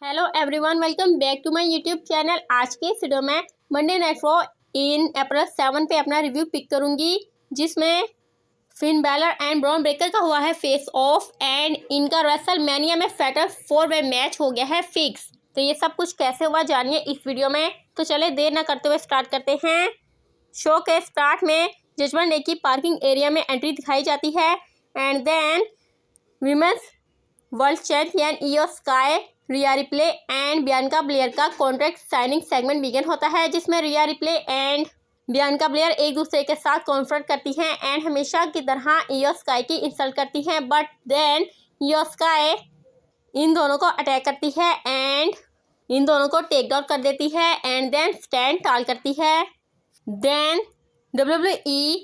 Hello everyone, welcome back to my YouTube channel. आज के इस वीडियो में Monday night Raw in April 7 पे अपना रिव्यू पिक करूंगी, जिसमें Finn Balor and Bron Breakker का हुआ है फेस ऑफ एंड इनका रेसलमेनिया में फैटल 4-वे मैच हो गया है फिक्स। तो ये सब कुछ कैसे हुआ जानिए इस वीडियो में। तो चले देर ना करते हुए स्टार्ट करते हैं। शो के स्टार्ट में जजमेंट डे की पार्किंग एरिया में एंट्री दिखाई जाती है and then women's world champion Iyo Sky, Rhea Ripley and Bianca Belair का कॉन्ट्रैक्ट साइनिंग सेगमेंट बिगिन होता है, जिसमें Rhea Ripley and Bianca Belair एक दूसरे के साथ कॉन्फ्रंट करती हैं एंड हमेशा की तरह इयो स्काई की इंसल्ट करती हैं। बट देन इयो स्काई इन दोनों को अटैक करती है एंड इन दोनों को टेक डाउन कर देती है एंड देन स्टैंड टाल करती है। देन WWE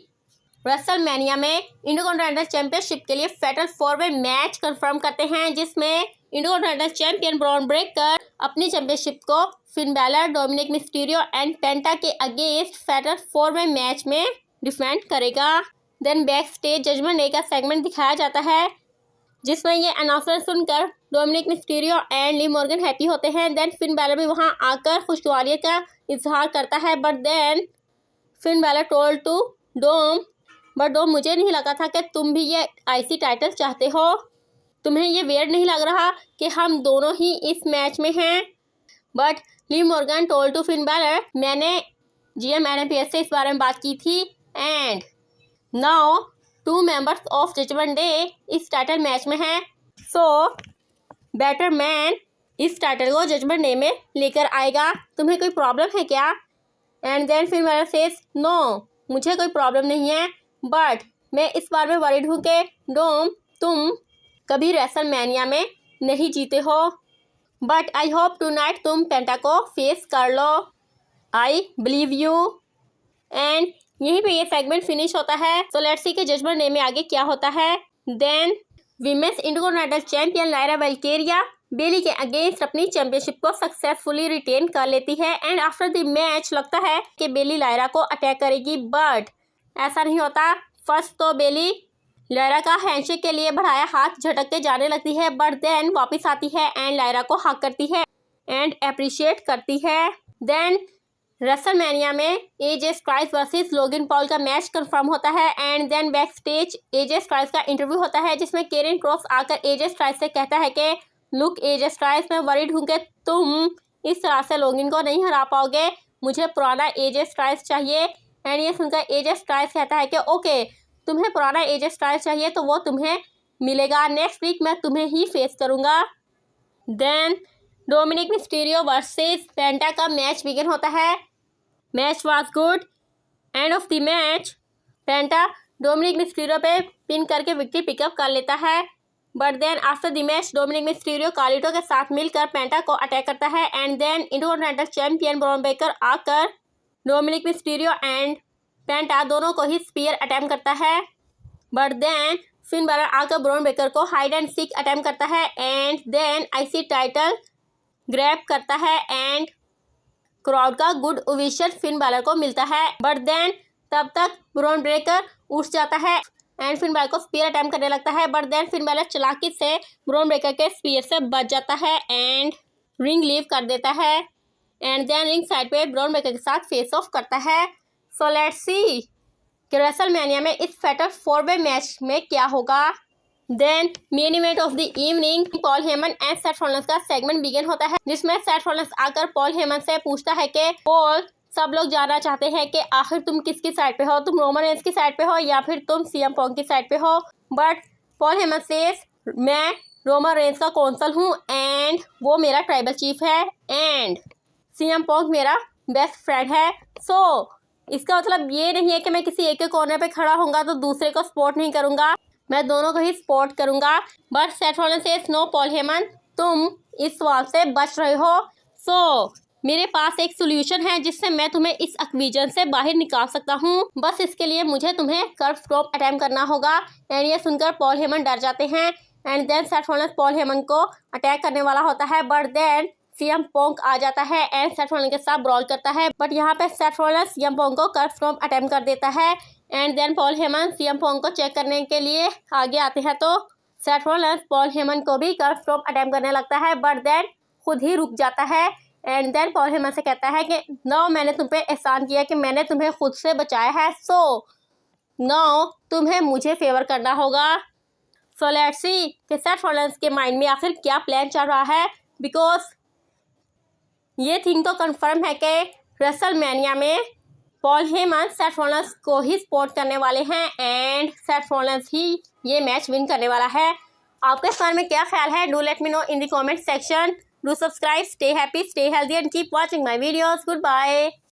रेसलमेनिया में इंटरकॉन्टिनेंटल चैंपियनशिप के लिए फैटल 4-वे मैच कंफर्म करते हैं, जिसमें इंटरकॉन्टिनेंटल चैंपियन ब्रॉन ब्रेकर अपनी चैंपियनशिप को Finn Balor, Dominik Mysterio and Penta के अगेंस्ट फैटल 4-वे मैच में डिफेंड करेगा। Then back stage Judgment Day का सेगमेंट दिखाया जाता है, जिसमें ये अनाउंसमेंट सुनकर Dominik Mysterio and Liv Morgan happy होते हैं। देन फिन बैलर भी वहां आकर खुशगवारी का इजहार करता है, but then Finn Balor told to Dom, but Dom मुझे नहीं लगा था कि तुम भी ये आईसी टाइटल चाहते हो। तुम्हें ये वेयर नहीं लग रहा कि हम दोनों ही इस मैच में हैं। But Liv Morgan told to Finn Balor, मैंने जीएम एडम से इस बारे में बात की थी and now 2 members of Judgment Day इस टाइटल मैच में हैं, सो बेटर मैन इस टाइटल को जजमेंट डे में लेकर आएगा। तुम्हें कोई प्रॉब्लम है क्या? And then Finn Balor says no, मुझे कोई प्रॉब्लम नहीं है, बट मैं इस बार में वरीड हूँ कि डोम तुम कभी रेसलमेनिया में नहीं जीते हो, बट आई होप टुनाइट तुम पेंटा को फेस कर लो। I believe you. एंड यहीं पे ये सेगमेंट फिनिश होता है। तो लेट्स सी के जजमेंट डे में आगे क्या होता है। Then women's Intercontinental champion Lyra Valkyria Bayley के अगेंस्ट अपनी चैंपियनशिप को सक्सेसफुली रिटेन कर लेती है एंड आफ्टर द मैच लगता है कि बेली लायरा को अटैक करेगी, बट ऐसा नहीं होता। फर्स्ट तो बेली लायरा का हैंडशेक के लिए बढ़ाया हाथ झटक के जाने लगती है, बट देन वापस आती है एंड लायरा को हक करती है एंड अप्रिशिएट करती है। देन रेसलमेनिया में AJ Styles versus Logan Paul का मैच कंफर्म होता है and then back stage AJ Styles का इंटरव्यू होता है, जिसमें केरन क्रॉस आकर एजे स्टाइल्स से कहता है कि लुक एजे स्टाइल्स, मैं वरीड हूँ कि तुम इस तरह से लोगन को नहीं हरा पाओगे, मुझे पुराना एजे स्टाइल्स चाहिए। एंड ये सुनकर एजे स्टाइल्स कहता है कि ओके, तुम्हें पुराना एजे स्टाइल्स चाहिए तो वो तुम्हें मिलेगा, नेक्स्ट वीक मैं तुम्हें ही फेस करूँगा। Then Dominik Mysterio versus Penta का मैच बिगिन होता है। Match was good. End of the match Penta Dominik Mysterio पे पिन करके विक्ट्री पिकअप कर लेता है, but then after the match Dominik Mysterio Carlito के साथ मिलकर पेंटा को अटैक करता है and then intercontinental champion Bron Breakker आकर डोमिनिक मिस्टीरियो एंड पेंटा दोनों को ही स्पीयर अटैम्प्ट करता है, बट देन फिन बैलर आकर ब्रॉन ब्रेकर को हाइड एंड सीक अटैम्प्ट करता है and then IC title grab करता है एंड क्राउड का गुड ओवेशन फिन बैलर को मिलता है, बट देन तब तक ब्रॉन ब्रेकर उठ जाता है एंड फिन बैलर को स्पीयर अटैम्प्ट करने लगता है, बट देन फिन बैलर चालाकी से ब्रॉन ब्रेकर के स्पीयर से बच जाता है एंड रिंग लीव कर देता है एंड देन रिंग साइड पे ब्रॉन ब्रेकर के साथ फेस ऑफ करता है। सो लेट्स सी कि रेसलमेनिया में इस फैटल 4-वे मैच में क्या होगा। Then main event of the evening Paul Heyman and Seth Rollins का सेगमेंट बिगिन होता है, जिसमें सेथ रॉलिंस आकर पॉल हेमन से पूछता है कि पॉल, सब लोग जानना चाहते हैं कि आखिर तुम किसकी साइड पे हो, तुम रोमन रेंस की साइड पे हो या फिर तुम सीएम पॉन्क की साइड पे हो। बट पॉल हेमन सेज, मैं रोमन रेंस का कौंसल हूँ एंड वो मेरा ट्राइबल चीफ है एंड सीएम पॉन्क मेरा बेस्ट फ्रेंड है। सो इसका मतलब ये नहीं है कि मैं किसी एक के कोने पे खड़ा होऊंगा तो दूसरे को सपोर्ट नहीं करूंगा, मैं दोनों को ही सपोर्ट करूंगा। But Seth Rollins says no Paul Heyman, तुम इस सवाल से बच रहे हो। सो मेरे पास एक सोल्यूशन है जिससे मैं तुम्हें इस अक्विजन से बाहर निकाल सकता हूँ, बस इसके लिए मुझे तुम्हें कर्व स्टॉप अटैम्प्ट करना होगा। एंड ये सुनकर पॉल हेमन डर जाते हैं and then Seth Rollins Paul Heyman को अटैक करने वाला होता है, बट देन सीएम पॉन्क आ जाता है एंड सेथ रॉलिंस के साथ ब्रॉल करता है, बट यहाँ पे सेथ रॉलिंस सीएम पॉन्क को कर्व स्टॉप अटैम्प्ट कर देता है and then Paul Heyman CM Punk को चेक करने के लिए आगे आते हैं, तो सेथ रॉलिंस पॉल हेमन को भी कर्व स्टॉप अटैम्प्ट करने लगता है, बट देन खुद ही रुक जाता है। एंड देन पॉल हेमन से कहता है कि नो, मैंने तुम पे एहसान किया कि मैंने तुम्हें खुद से बचाया है, सो नो तुम्हें मुझे फेवर करना होगा। सो लेट्स सी कि सेथ रॉलिंस के माइंड में आखिर क्या प्लान चल रहा है, बिकॉज ये थिंग तो कंफर्म है कि रेसलमेनिया में पॉल हेमन सेथ रॉलिंस को ही सपोर्ट करने वाले हैं एंड सेथ रॉलिंस ही ये मैच विन करने वाला है। आपके इस बारे में क्या ख्याल है? Do let me know in the comment section. Do subscribe, stay happy, stay healthy and keep watching my videos. Good bye.